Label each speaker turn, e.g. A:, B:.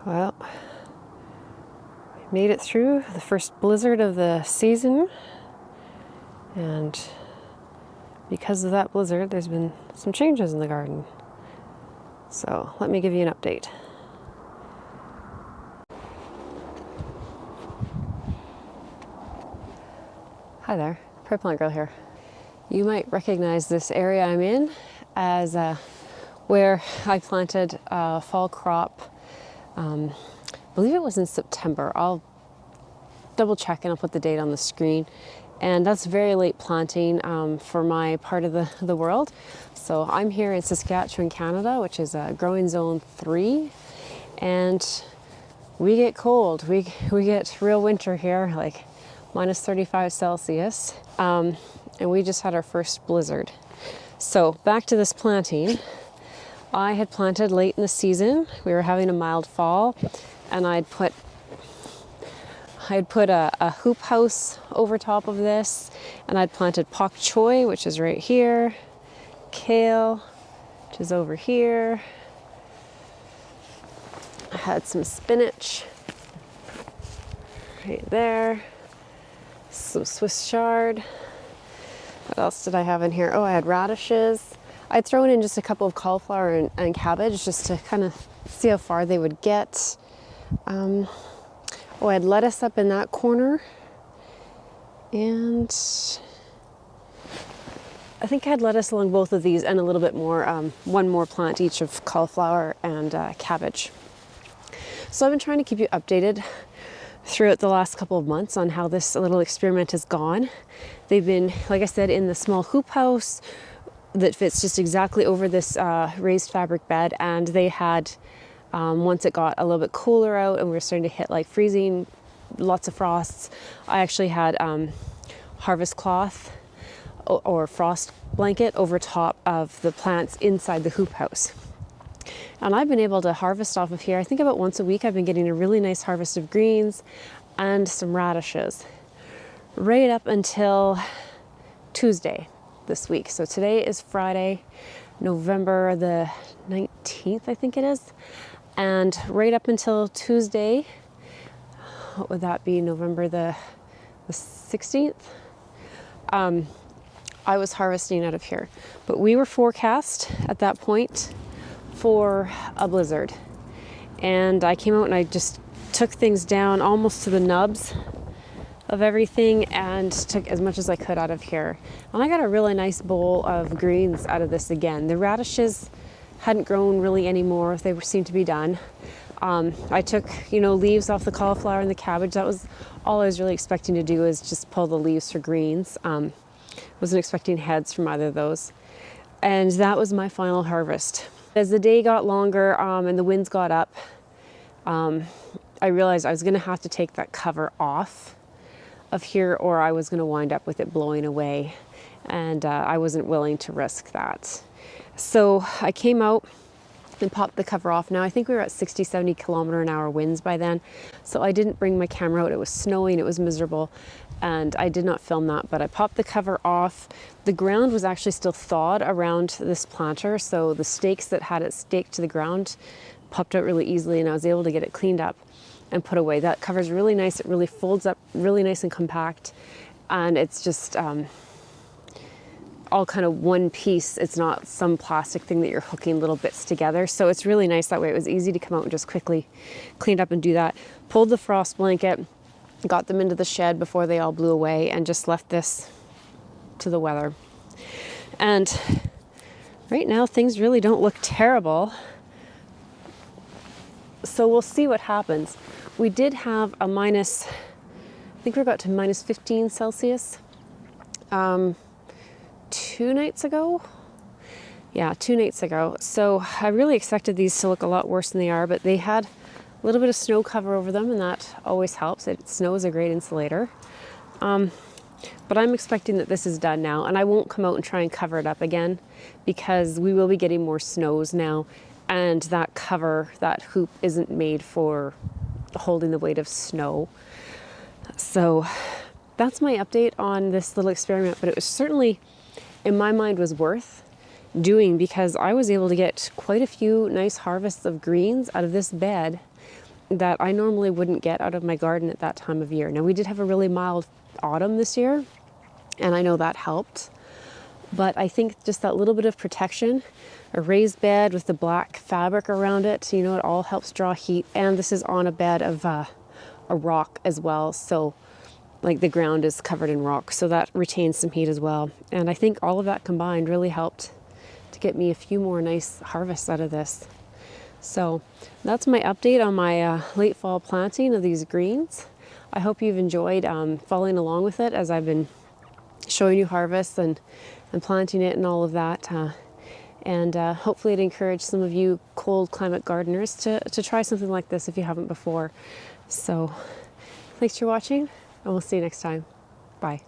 A: Well, we made it through the first blizzard of the season, and because of that blizzard, there's been some changes in the garden. So let me give you an update. Hi there, Prairie Plant Girl here. You might recognize this area I'm in as where I planted a fall crop. I believe it was in September. I'll double check and I'll put the date on the screen. And that's very late planting for my part of the world. So I'm here in Saskatchewan, Canada, which is a growing zone 3. And we get cold. We get real winter here, like minus 35 Celsius. And we just had our first blizzard. So back to this planting. I had planted late in the season. We were having a mild fall, and I'd put a hoop house over top of this, and I'd planted pak choi, which is right here, kale, which is over here. I had some spinach right there, some Swiss chard. What else did I have in here? Oh, I had radishes. I'd thrown in just a couple of cauliflower and cabbage just to kind of see how far they would get. Oh, I had lettuce up in that corner. And I think I had lettuce along both of these and a little bit more, one more plant each of cauliflower and cabbage. So I've been trying to keep you updated throughout the last couple of months on how this little experiment has gone. They've been, like I said, in the small hoop house that fits just exactly over this raised fabric bed, and they had, once it got a little bit cooler out and we were starting to hit like freezing, lots of frosts, I actually had harvest cloth or frost blanket over top of the plants inside the hoop house. And I've been able to harvest off of here. I think about once a week I've been getting a really nice harvest of greens and some radishes right up until Tuesday this week. So today is Friday, November the 19th, I think it is. And right up until Tuesday, what would that be, November the 16th? I was harvesting out of here. But we were forecast at that point for a blizzard. And I came out and I just took things down almost to the nubs of everything and took as much as I could out of here. And I got a really nice bowl of greens out of this again. The radishes hadn't grown really anymore. They seemed to be done. I took, leaves off the cauliflower and the cabbage. That was all I was really expecting to do, is just pull the leaves for greens. Wasn't expecting heads from either of those. And that was my final harvest. As the day got longer and the winds got up, I realized I was gonna have to take that cover off of here, or I was going to wind up with it blowing away, and I wasn't willing to risk that. So I came out and popped the cover off. Now I think we were at 60-70 km/h winds by then, so I didn't bring my camera out. It was snowing, it was miserable, and I did not film that, but I popped the cover off. The ground was actually still thawed around this planter, so the stakes that had it staked to the ground popped out really easily, and I was able to get it cleaned up and put away. That cover's really nice. It really folds up really nice and compact, and it's just all kind of one piece. It's not some plastic thing that you're hooking little bits together. So it's really nice that way. It was easy to come out and just quickly clean up and do that. Pulled the frost blanket, got them into the shed before they all blew away, and just left this to the weather. And right now things really don't look terrible. So we'll see what happens. We did have a minus, I think we got to minus 15 Celsius 2 nights ago. Yeah, 2 nights ago. So I really expected these to look a lot worse than they are, but they had a little bit of snow cover over them, and that always helps. Snow is a great insulator. But I'm expecting that this is done now, and I won't come out and try and cover it up again, because we will be getting more snows now, and that cover, that hoop, isn't made for holding the weight of snow. So that's my update on this little experiment, but it was certainly, in my mind, was worth doing, because I was able to get quite a few nice harvests of greens out of this bed that I normally wouldn't get out of my garden at that time of year. Now, we did have a really mild autumn this year, and I know that helped. But I think just that little bit of protection, a raised bed with the black fabric around it, you know, it all helps draw heat. And this is on a bed of a rock as well. So like the ground is covered in rock, so that retains some heat as well. And I think all of that combined really helped to get me a few more nice harvests out of this. So that's my update on my late fall planting of these greens. I hope you've enjoyed following along with it as I've been showing you harvests and planting it and all of that. And hopefully it encouraged some of you cold climate gardeners to try something like this if you haven't before. So thanks for watching, and we'll see you next time. Bye.